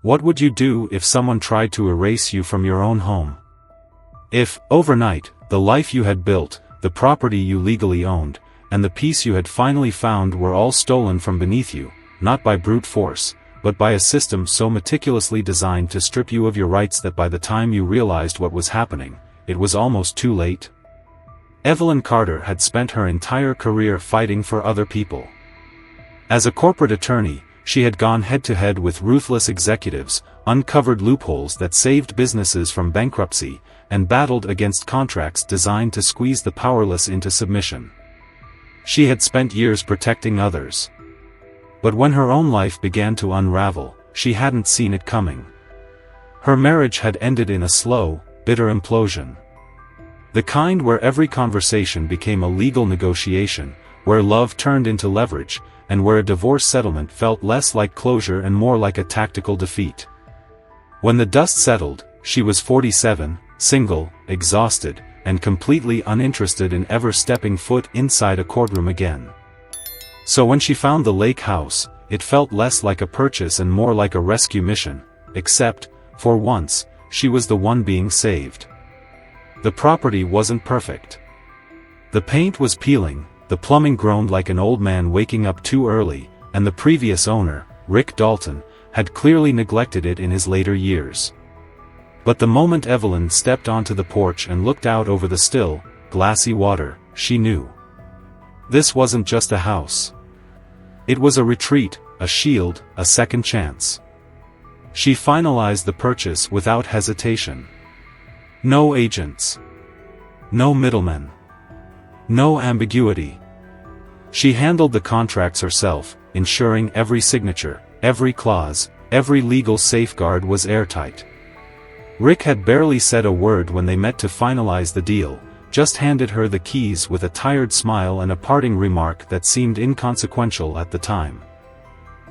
What would you do if someone tried to erase you from your own home? If, overnight, the life you had built, the property you legally owned, and the peace you had finally found were all stolen from beneath you, not by brute force, but by a system so meticulously designed to strip you of your rights that by the time you realized what was happening, it was almost too late? Evelyn Carter had spent her entire career fighting for other people. As a corporate attorney, she had gone head-to-head with ruthless executives, uncovered loopholes that saved businesses from bankruptcy, and battled against contracts designed to squeeze the powerless into submission. She had spent years protecting others. But when her own life began to unravel, she hadn't seen it coming. Her marriage had ended in a slow, bitter implosion. The kind where every conversation became a legal negotiation, where love turned into leverage, and where a divorce settlement felt less like closure and more like a tactical defeat. When the dust settled, she was 47, single, exhausted, and completely uninterested in ever stepping foot inside a courtroom again. So when she found the lake house, it felt less like a purchase and more like a rescue mission, except, for once, she was the one being saved. The property wasn't perfect. The paint was peeling, the plumbing groaned like an old man waking up too early, and the previous owner, Rick Dalton, had clearly neglected it in his later years. But the moment Evelyn stepped onto the porch and looked out over the still, glassy water, she knew. This wasn't just a house. It was a retreat, a shield, a second chance. She finalized the purchase without hesitation. No agents. No middlemen. No ambiguity. She handled the contracts herself, ensuring every signature, every clause, every legal safeguard was airtight. Rick had barely said a word when they met to finalize the deal, just handed her the keys with a tired smile and a parting remark that seemed inconsequential at the time.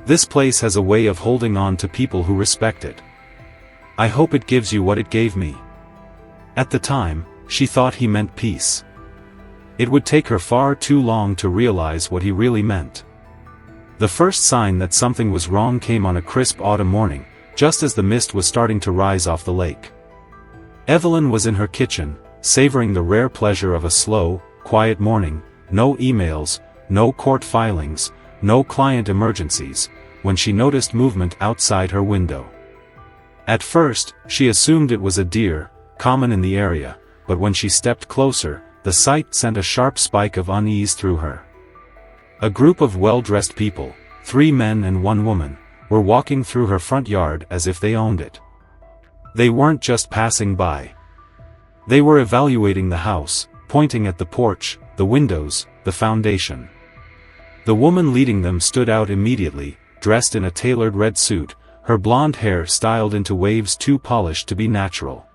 This place has a way of holding on to people who respect it. I hope it gives you what it gave me. At the time, she thought he meant peace. It would take her far too long to realize what he really meant. The first sign that something was wrong came on a crisp autumn morning, just as the mist was starting to rise off the lake. Evelyn was in her kitchen, savoring the rare pleasure of a slow, quiet morning, no emails, no court filings, no client emergencies, when she noticed movement outside her window. At first, she assumed it was a deer, common in the area, but when she stepped closer, the sight sent a sharp spike of unease through her. A group of well-dressed people, 3 men and 1 woman, were walking through her front yard as if they owned it. They weren't just passing by. They were evaluating the house, pointing at the porch, the windows, the foundation. The woman leading them stood out immediately, dressed in a tailored red suit, her blonde hair styled into waves too polished to be natural.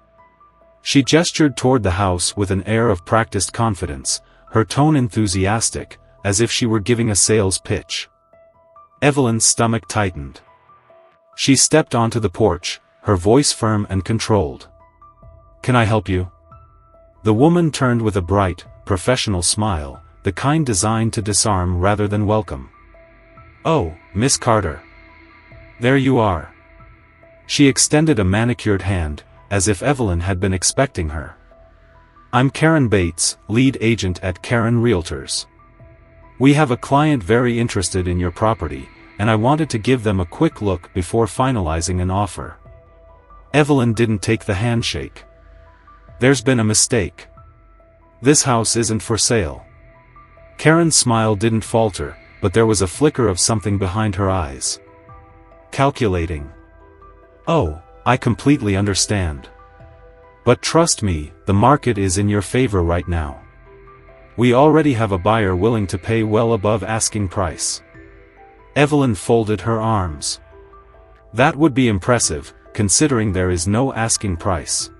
She gestured toward the house with an air of practiced confidence, her tone enthusiastic, as if she were giving a sales pitch. Evelyn's stomach tightened. She stepped onto the porch, her voice firm and controlled. "Can I help you?" The woman turned with a bright, professional smile, the kind designed to disarm rather than welcome. "Oh, Miss Carter. There you are." She extended a manicured hand, as if Evelyn had been expecting her. "I'm Karen Bates, lead agent at Karen Realtors. We have a client very interested in your property, and I wanted to give them a quick look before finalizing an offer." Evelyn didn't take the handshake. "There's been a mistake. This house isn't for sale." Karen's smile didn't falter, but there was a flicker of something behind her eyes. "Calculating. Oh, I completely understand. But trust me, the market is in your favor right now. We already have a buyer willing to pay well above asking price." Evelyn folded her arms. "That would be impressive, considering there is no asking price."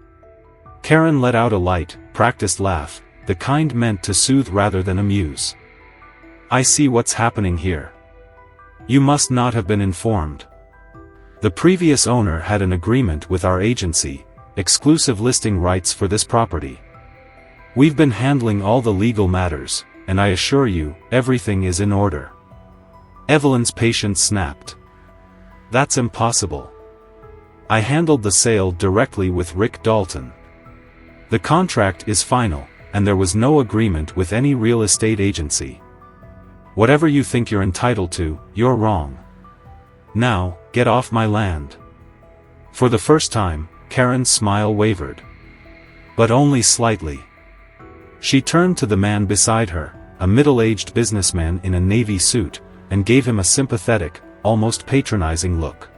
Karen let out a light, practiced laugh, the kind meant to soothe rather than amuse. "I see what's happening here. You must not have been informed. The previous owner had an agreement with our agency, exclusive listing rights for this property. We've been handling all the legal matters, and I assure you, everything is in order." Evelyn's patience snapped. "That's impossible. I handled the sale directly with Rick Dalton. The contract is final, and there was no agreement with any real estate agency. Whatever you think you're entitled to, you're wrong. Now, get off my land." For the first time, Karen's smile wavered. But only slightly. She turned to the man beside her, a middle-aged businessman in a navy suit, and gave him a sympathetic, almost patronizing look.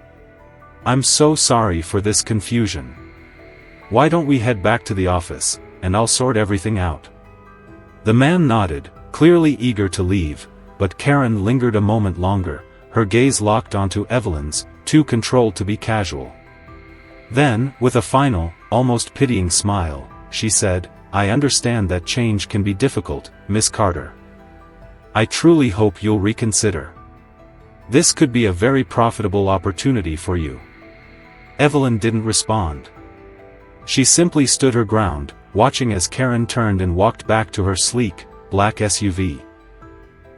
"I'm so sorry for this confusion. Why don't we head back to the office, and I'll sort everything out?" The man nodded, clearly eager to leave, but Karen lingered a moment longer, her gaze locked onto Evelyn's, too controlled to be casual. Then, with a final, almost pitying smile, she said, "I understand that change can be difficult, Miss Carter. I truly hope you'll reconsider. This could be a very profitable opportunity for you." Evelyn didn't respond. She simply stood her ground, watching as Karen turned and walked back to her sleek, black SUV.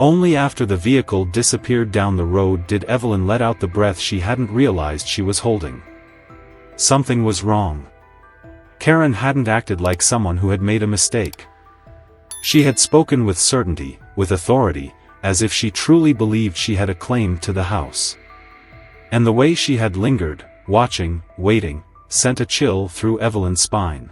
Only after the vehicle disappeared down the road did Evelyn let out the breath she hadn't realized she was holding. Something was wrong. Karen hadn't acted like someone who had made a mistake. She had spoken with certainty, with authority, as if she truly believed she had a claim to the house. And the way she had lingered, watching, waiting, sent a chill through Evelyn's spine.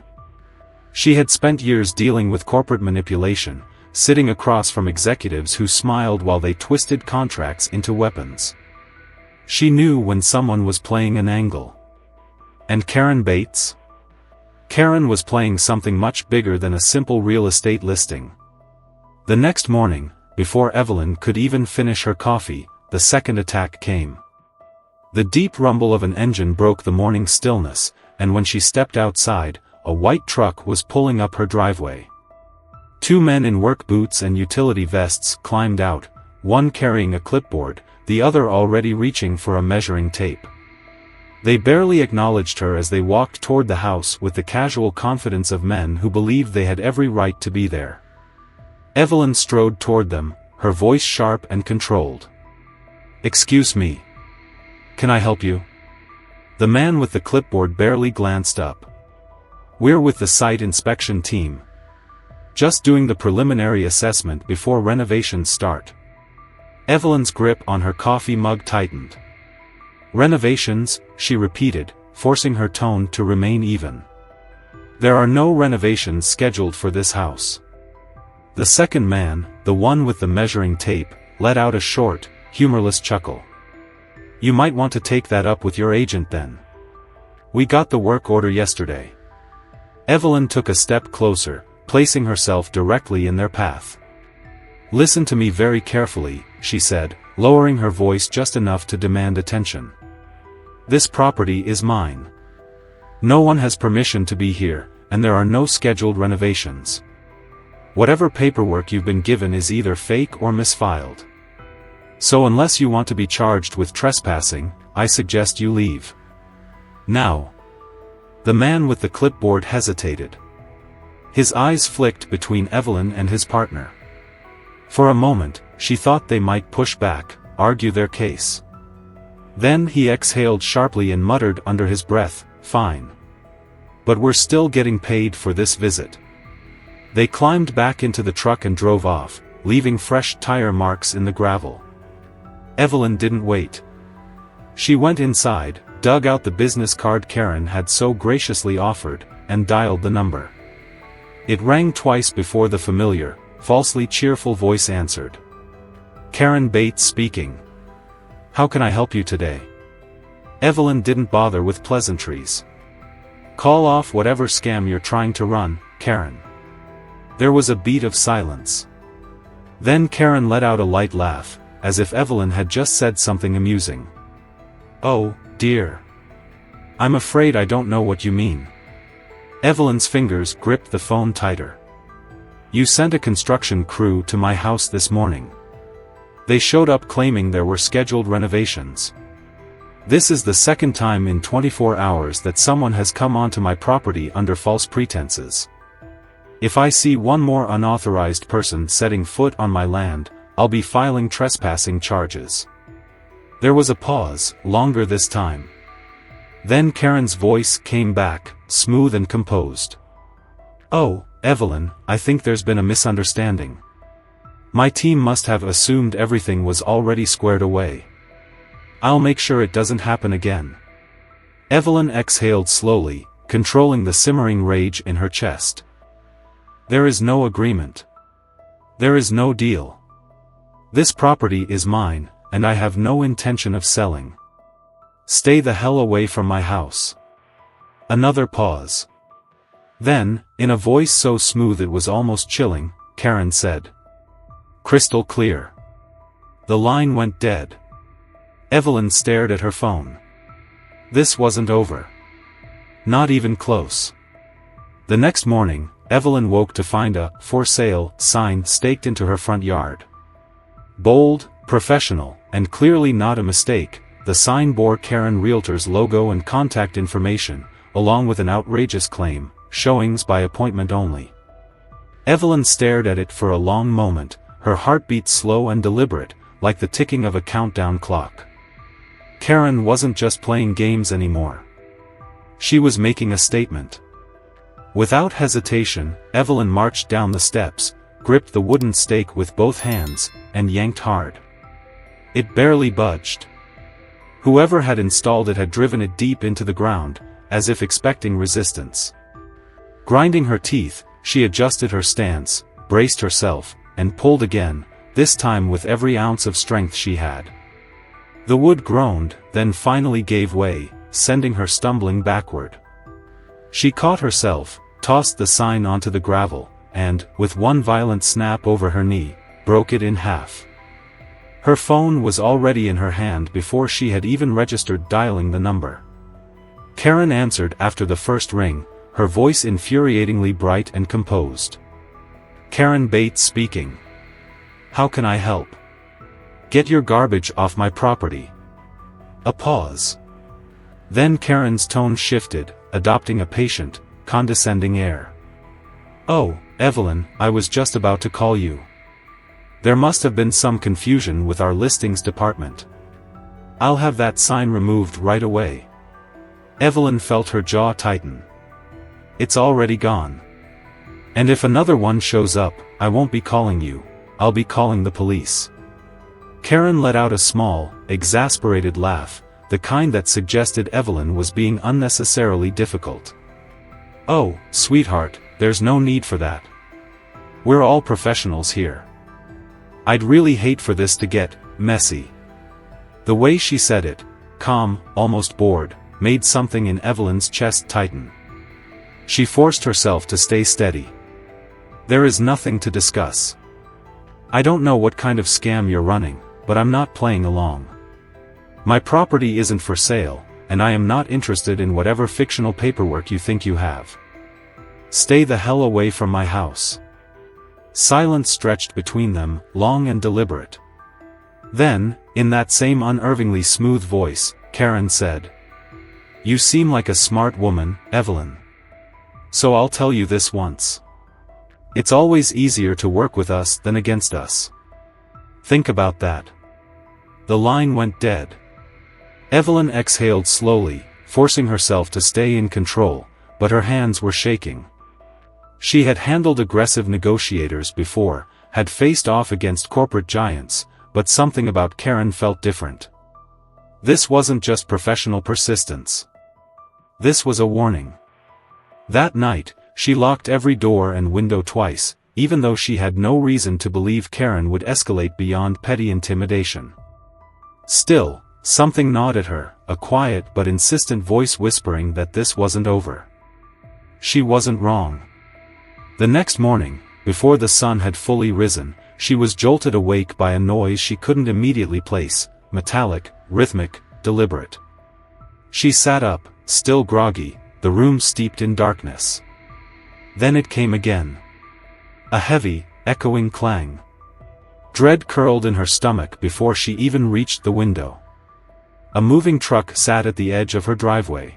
She had spent years dealing with corporate manipulation, sitting across from executives who smiled while they twisted contracts into weapons. She knew when someone was playing an angle. And Karen Bates? Karen was playing something much bigger than a simple real estate listing. The next morning, before Evelyn could even finish her coffee, the second attack came. The deep rumble of an engine broke the morning stillness, and when she stepped outside, a white truck was pulling up her driveway. Two men in work boots and utility vests climbed out, one carrying a clipboard, the other already reaching for a measuring tape. They barely acknowledged her as they walked toward the house with the casual confidence of men who believed they had every right to be there. Evelyn strode toward them, her voice sharp and controlled. "Excuse me. Can I help you?" The man with the clipboard barely glanced up. "We're with the site inspection team. Just doing the preliminary assessment before renovations start." Evelyn's grip on her coffee mug tightened. "Renovations," she repeated, forcing her tone to remain even. "There are no renovations scheduled for this house." The second man, the one with the measuring tape, let out a short, humorless chuckle. "You might want to take that up with your agent then. We got the work order yesterday." Evelyn took a step closer, placing herself directly in their path. "Listen to me very carefully," she said, lowering her voice just enough to demand attention. "This property is mine. No one has permission to be here, and there are no scheduled renovations. Whatever paperwork you've been given is either fake or misfiled. So unless you want to be charged with trespassing, I suggest you leave. Now." The man with the clipboard hesitated. His eyes flicked between Evelyn and his partner. For a moment, she thought they might push back, argue their case. Then he exhaled sharply and muttered under his breath, "Fine. But we're still getting paid for this visit." They climbed back into the truck and drove off, leaving fresh tire marks in the gravel. Evelyn didn't wait. She went inside, dug out the business card Karen had so graciously offered, and dialed the number. It rang twice before the familiar, falsely cheerful voice answered. "Karen Bates speaking. How can I help you today?" Evelyn didn't bother with pleasantries. "Call off whatever scam you're trying to run, Karen." There was a beat of silence. Then Karen let out a light laugh, as if Evelyn had just said something amusing. "Oh, dear. I'm afraid I don't know what you mean." Evelyn's fingers gripped the phone tighter. "You sent a construction crew to my house this morning. They showed up claiming there were scheduled renovations. This is the second time in 24 hours that someone has come onto my property under false pretenses. If I see one more unauthorized person setting foot on my land, I'll be filing trespassing charges." There was a pause, longer this time. Then Karen's voice came back, smooth and composed. "Oh, Evelyn, I think there's been a misunderstanding. My team must have assumed everything was already squared away. I'll make sure it doesn't happen again." Evelyn exhaled slowly, controlling the simmering rage in her chest. "There is no agreement. There is no deal. This property is mine, and I have no intention of selling. Stay the hell away from my house." Another pause. Then, in a voice so smooth it was almost chilling, Karen said. "Crystal clear." The line went dead. Evelyn stared at her phone. This wasn't over. Not even close. The next morning, Evelyn woke to find a "for sale" sign staked into her front yard. Bold, professional, and clearly not a mistake, the sign bore Karen Realtor's logo and contact information, along with an outrageous claim, "showings by appointment only." Evelyn stared at it for a long moment, her heartbeat slow and deliberate, like the ticking of a countdown clock. Karen wasn't just playing games anymore. She was making a statement. Without hesitation, Evelyn marched down the steps, gripped the wooden stake with both hands, and yanked hard. It barely budged. Whoever had installed it had driven it deep into the ground, as if expecting resistance. Grinding her teeth, she adjusted her stance, braced herself, and pulled again, this time with every ounce of strength she had. The wood groaned, then finally gave way, sending her stumbling backward. She caught herself, tossed the sign onto the gravel, and, with one violent snap over her knee, broke it in half. Her phone was already in her hand before she had even registered dialing the number. Karen answered after the first ring, her voice infuriatingly bright and composed. "Karen Bates speaking. How can I help? Get your garbage off my property." A pause. Then Karen's tone shifted, adopting a patient, condescending air. "Oh, Evelyn, I was just about to call you. There must have been some confusion with our listings department. I'll have that sign removed right away." Evelyn felt her jaw tighten. "It's already gone. And if another one shows up, I won't be calling you, I'll be calling the police." Karen let out a small, exasperated laugh, the kind that suggested Evelyn was being unnecessarily difficult. "Oh, sweetheart, there's no need for that. We're all professionals here. I'd really hate for this to get messy." The way she said it, calm, almost bored, made something in Evelyn's chest tighten. She forced herself to stay steady. "There is nothing to discuss. I don't know what kind of scam you're running, but I'm not playing along. My property isn't for sale, and I am not interested in whatever fictional paperwork you think you have. Stay the hell away from my house." Silence stretched between them, long and deliberate. Then, in that same unnervingly smooth voice, Karen said, "You seem like a smart woman, Evelyn. So I'll tell you this once. It's always easier to work with us than against us. Think about that." The line went dead. Evelyn exhaled slowly, forcing herself to stay in control, but her hands were shaking. She had handled aggressive negotiators before, had faced off against corporate giants, but something about Karen felt different. This wasn't just professional persistence. This was a warning. That night, she locked every door and window twice, even though she had no reason to believe Karen would escalate beyond petty intimidation. Still, something gnawed at her, a quiet but insistent voice whispering that this wasn't over. She wasn't wrong. The next morning, before the sun had fully risen, she was jolted awake by a noise she couldn't immediately place, metallic, rhythmic, deliberate. She sat up, still groggy, the room steeped in darkness. Then it came again. A heavy, echoing clang. Dread curled in her stomach before she even reached the window. A moving truck sat at the edge of her driveway.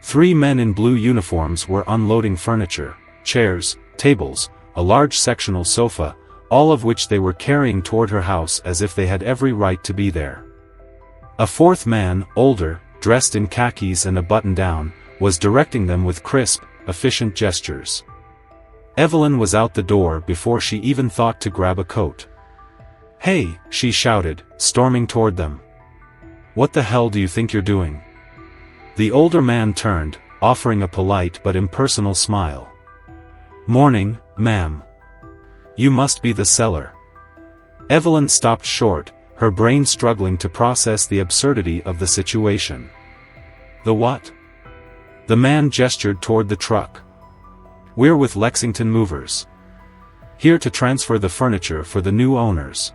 3 men in blue uniforms were unloading furniture, chairs, tables, a large sectional sofa, all of which they were carrying toward her house as if they had every right to be there. A 4th man, older, dressed in khakis and a button-down, was directing them with crisp, efficient gestures. Evelyn was out the door before she even thought to grab a coat. "Hey," she shouted, storming toward them. "What the hell do you think you're doing?" The older man turned, offering a polite but impersonal smile. "Morning, ma'am. You must be the seller." Evelyn stopped short, her brain struggling to process the absurdity of the situation. "The what?" The man gestured toward the truck. "We're with Lexington Movers. Here to transfer the furniture for the new owners."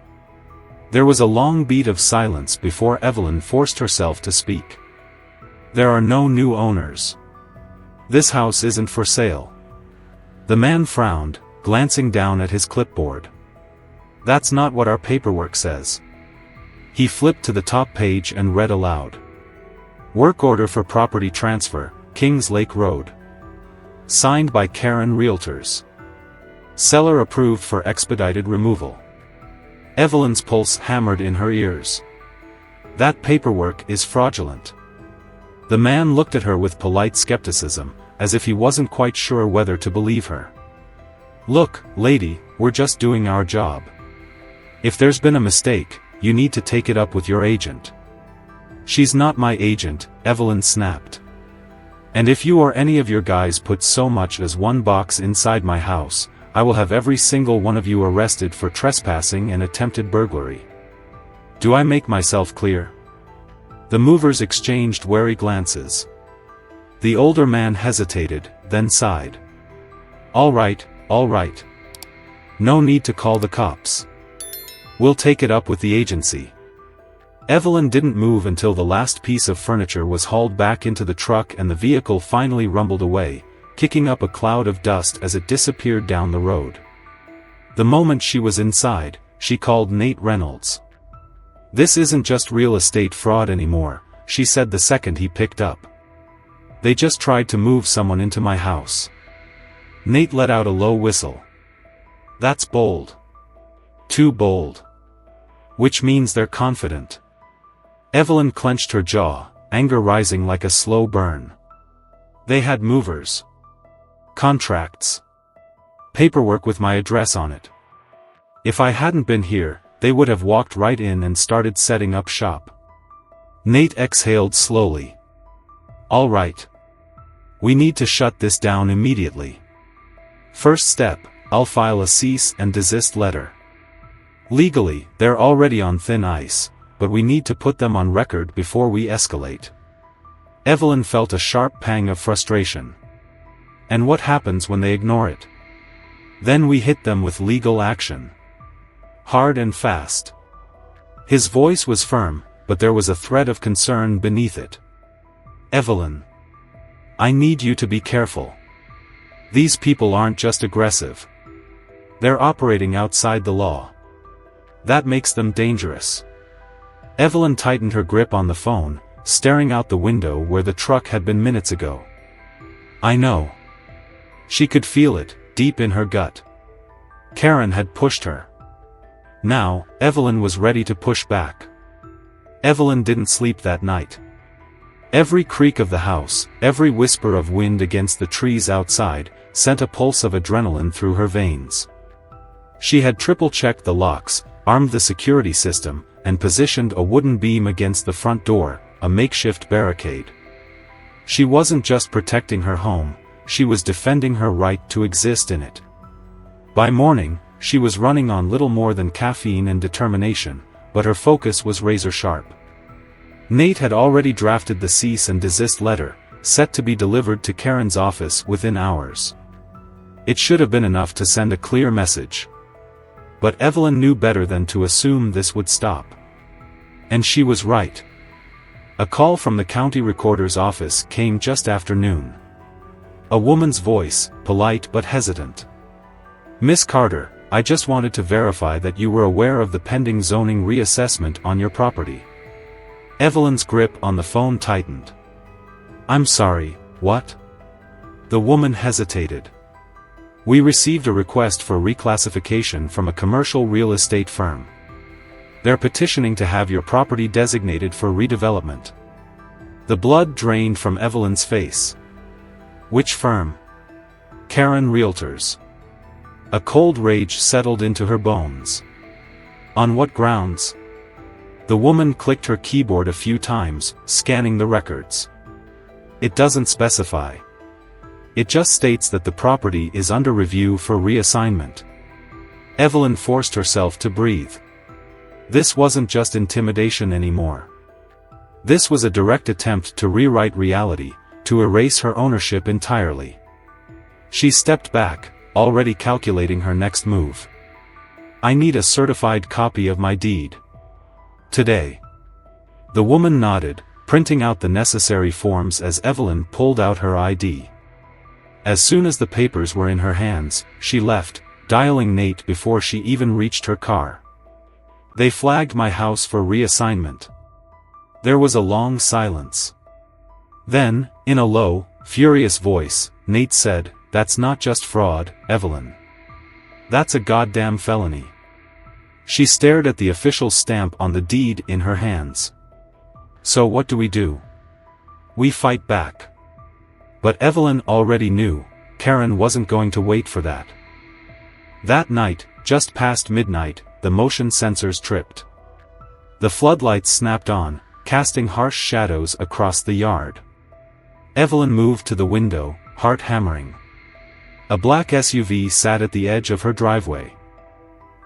There was a long beat of silence before Evelyn forced herself to speak. "There are no new owners. This house isn't for sale." The man frowned, glancing down at his clipboard. "That's not what our paperwork says." He flipped to the top page and read aloud. "Work order for property transfer, Kings Lake Road. Signed by Karen Realtors. Seller approved for expedited removal." Evelyn's pulse hammered in her ears. "That paperwork is fraudulent." The man looked at her with polite skepticism, as if he wasn't quite sure whether to believe her. "Look, lady, we're just doing our job. If there's been a mistake, you need to take it up with your agent." "She's not my agent," Evelyn snapped. "And if you or any of your guys put so much as one box inside my house, I will have every single one of you arrested for trespassing and attempted burglary. Do I make myself clear?" The movers exchanged wary glances. The older man hesitated, then sighed. All right. No need to call the cops. We'll take it up with the agency." Evelyn didn't move until the last piece of furniture was hauled back into the truck and the vehicle finally rumbled away, kicking up a cloud of dust as it disappeared down the road. The moment she was inside, she called Nate Reynolds. "This isn't just real estate fraud anymore," she said the second he picked up. "They just tried to move someone into my house." Nate let out a low whistle. "That's bold. Too bold. Which means they're confident." Evelyn clenched her jaw, anger rising like a slow burn. "They had movers. Contracts. Paperwork with my address on it. If I hadn't been here, they would have walked right in and started setting up shop." Nate exhaled slowly. "All right. We need to shut this down immediately. First step, I'll file a cease and desist letter. Legally, they're already on thin ice, but we need to put them on record before we escalate." Evelyn felt a sharp pang of frustration. "And what happens when they ignore it?" "Then we hit them with legal action. Hard and fast." His voice was firm, but there was a thread of concern beneath it. "Evelyn, I need you to be careful. These people aren't just aggressive. They're operating outside the law. That makes them dangerous." Evelyn tightened her grip on the phone, staring out the window where the truck had been minutes ago. "I know." She could feel it, deep in her gut. Karen had pushed her. Now, Evelyn was ready to push back. Evelyn didn't sleep that night. Every creak of the house, every whisper of wind against the trees outside, sent a pulse of adrenaline through her veins. She had triple-checked the locks, armed the security system, and positioned a wooden beam against the front door, a makeshift barricade. She wasn't just protecting her home, she was defending her right to exist in it. By morning, she was running on little more than caffeine and determination, but her focus was razor-sharp. Nate had already drafted the cease and desist letter, set to be delivered to Karen's office within hours. It should have been enough to send a clear message. But Evelyn knew better than to assume this would stop. And she was right. A call from the county recorder's office came just after noon. A woman's voice, polite but hesitant. "Miss Carter, I just wanted to verify that you were aware of the pending zoning reassessment on your property." Evelyn's grip on the phone tightened. "I'm sorry, what?" The woman hesitated. "We received a request for reclassification from a commercial real estate firm. They're petitioning to have your property designated for redevelopment." The blood drained from Evelyn's face. Which firm? Karen Realtors. A cold rage settled into her bones. On what grounds? The woman clicked her keyboard a few times, scanning the records. It doesn't specify. It just states that the property is under review for reassignment. Evelyn forced herself to breathe. This wasn't just intimidation anymore. This was a direct attempt to rewrite reality, to erase her ownership entirely. She stepped back, already calculating her next move. I need a certified copy of my deed. Today. The woman nodded, printing out the necessary forms as Evelyn pulled out her ID. As soon as the papers were in her hands, she left, dialing Nate before she even reached her car. They flagged my house for reassignment. There was a long silence. Then, in a low, furious voice, Nate said, "That's not just fraud, Evelyn. That's a goddamn felony." She stared at the official stamp on the deed in her hands. So what do we do? We fight back. But Evelyn already knew, Karen wasn't going to wait for that. That night, just past midnight, the motion sensors tripped. The floodlights snapped on, casting harsh shadows across the yard. Evelyn moved to the window, heart hammering. A black SUV sat at the edge of her driveway.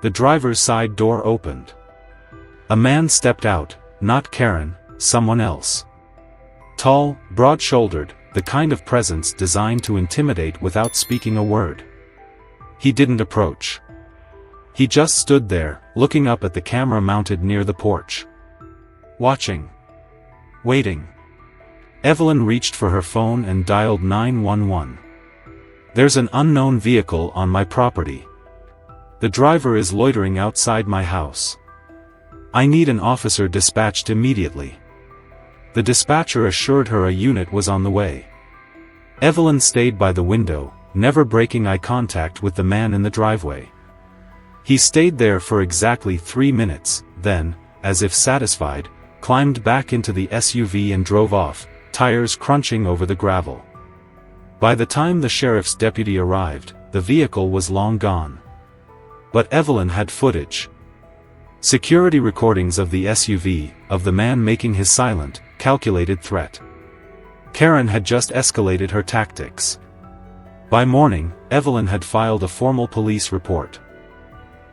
The driver's side door opened. A man stepped out, not Karen, someone else. Tall, broad-shouldered, the kind of presence designed to intimidate without speaking a word. He didn't approach. He just stood there, looking up at the camera mounted near the porch. Watching. Waiting. Evelyn reached for her phone and dialed 911. There's an unknown vehicle on my property. The driver is loitering outside my house. I need an officer dispatched immediately. The dispatcher assured her a unit was on the way. Evelyn stayed by the window, never breaking eye contact with the man in the driveway. He stayed there for exactly 3 minutes, then, as if satisfied, climbed back into the SUV and drove off, tires crunching over the gravel. By the time the sheriff's deputy arrived, the vehicle was long gone. But Evelyn had footage. Security recordings of the SUV, of the man making his silent, calculated threat. Karen had just escalated her tactics. By morning, Evelyn had filed a formal police report.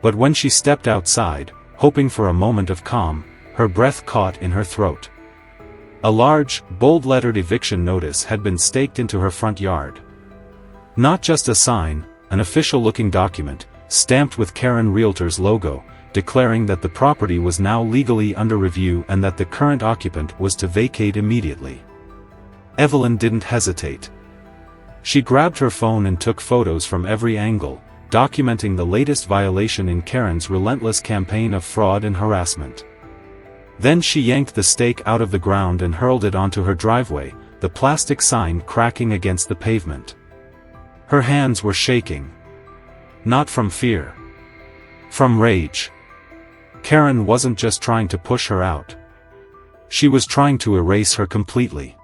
But when she stepped outside, hoping for a moment of calm, her breath caught in her throat. A large, bold-lettered eviction notice had been staked into her front yard. Not just a sign, an official-looking document, stamped with Karen Realtors' logo, declaring that the property was now legally under review and that the current occupant was to vacate immediately. Evelyn didn't hesitate. She grabbed her phone and took photos from every angle, documenting the latest violation in Karen's relentless campaign of fraud and harassment. Then she yanked the stake out of the ground and hurled it onto her driveway, the plastic sign cracking against the pavement. Her hands were shaking. Not from fear. From rage. Karen wasn't just trying to push her out. She was trying to erase her completely.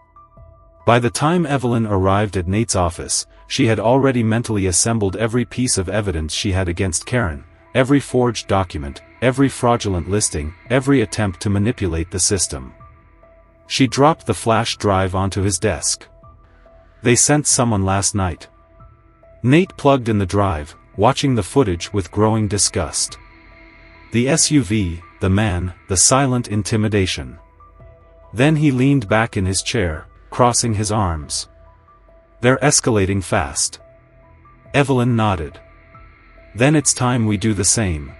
By the time Evelyn arrived at Nate's office, she had already mentally assembled every piece of evidence she had against Karen, every forged document, every fraudulent listing, every attempt to manipulate the system. She dropped the flash drive onto his desk. They sent someone last night. Nate plugged in the drive, watching the footage with growing disgust. The SUV, the man, the silent intimidation. Then he leaned back in his chair, crossing his arms. They're escalating fast. Evelyn nodded. Then it's time we do the same.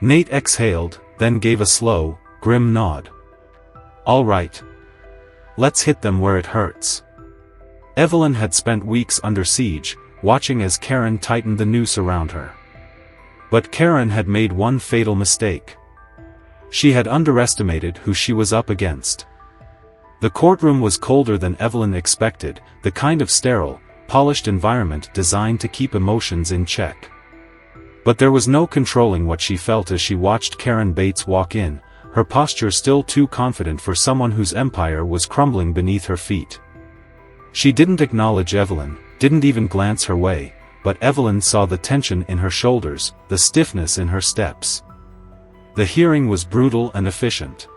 Nate exhaled, then gave a slow, grim nod. All right. Let's hit them where it hurts. Evelyn had spent weeks under siege, watching as Karen tightened the noose around her. But Karen had made one fatal mistake. She had underestimated who she was up against. The courtroom was colder than Evelyn expected, the kind of sterile, polished environment designed to keep emotions in check. But there was no controlling what she felt as she watched Karen Bates walk in, her posture still too confident for someone whose empire was crumbling beneath her feet. She didn't acknowledge Evelyn, didn't even glance her way, but Evelyn saw the tension in her shoulders, the stiffness in her steps. The hearing was brutal and efficient.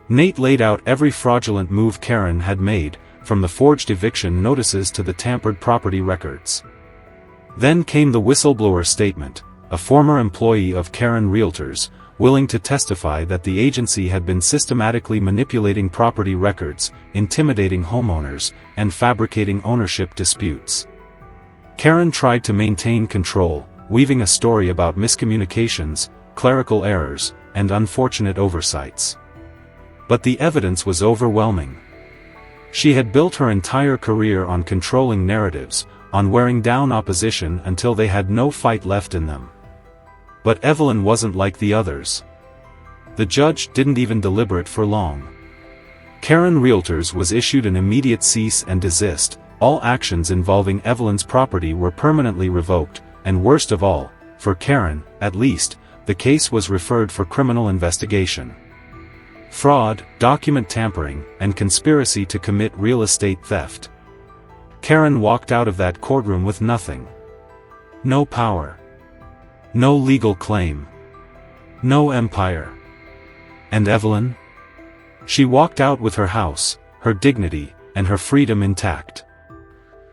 Nate laid out every fraudulent move Karen had made, from the forged eviction notices to the tampered property records. Then came the whistleblower statement, a former employee of Karen Realtors, willing to testify that the agency had been systematically manipulating property records, intimidating homeowners, and fabricating ownership disputes. Karen tried to maintain control, weaving a story about miscommunications, clerical errors, and unfortunate oversights. But the evidence was overwhelming. She had built her entire career on controlling narratives, on wearing down opposition until they had no fight left in them. But Evelyn wasn't like the others. The judge didn't even deliberate for long. Karen Realtors was issued an immediate cease and desist. All actions involving Evelyn's property were permanently revoked, and worst of all, for Karen, at least, the case was referred for criminal investigation. Fraud, document tampering, and conspiracy to commit real estate theft. Karen walked out of that courtroom with nothing. No power. No legal claim. No empire. And Evelyn? She walked out with her house, her dignity, and her freedom intact.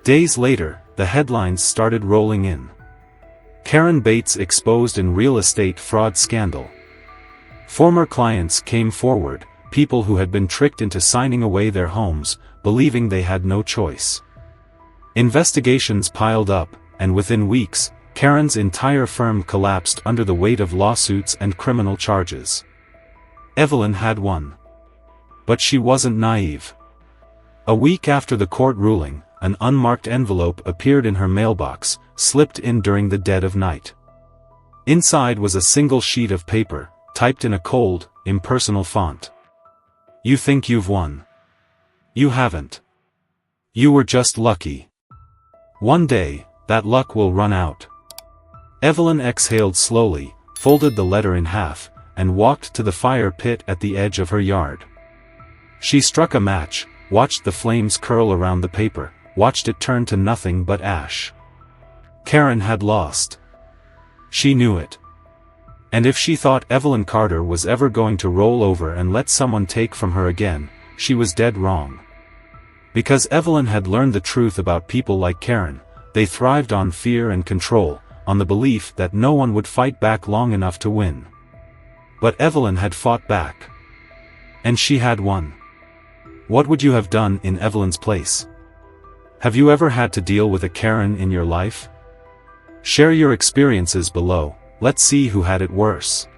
Days later, the headlines started rolling in. Karen Bates exposed in real estate fraud scandal. Former clients came forward, people who had been tricked into signing away their homes, believing they had no choice. Investigations piled up, and within weeks, Karen's entire firm collapsed under the weight of lawsuits and criminal charges. Evelyn had won. But she wasn't naive. A week after the court ruling, an unmarked envelope appeared in her mailbox, slipped in during the dead of night. Inside was a single sheet of paper, typed in a cold, impersonal font. You think you've won. You haven't. You were just lucky. One day, that luck will run out. Evelyn exhaled slowly, folded the letter in half, and walked to the fire pit at the edge of her yard. She struck a match, watched the flames curl around the paper, watched it turn to nothing but ash. Karen had lost. She knew it. And if she thought Evelyn Carter was ever going to roll over and let someone take from her again, she was dead wrong. Because Evelyn had learned the truth about people like Karen, they thrived on fear and control, on the belief that no one would fight back long enough to win. But Evelyn had fought back. And she had won. What would you have done in Evelyn's place? Have you ever had to deal with a Karen in your life? Share your experiences below, let's see who had it worse.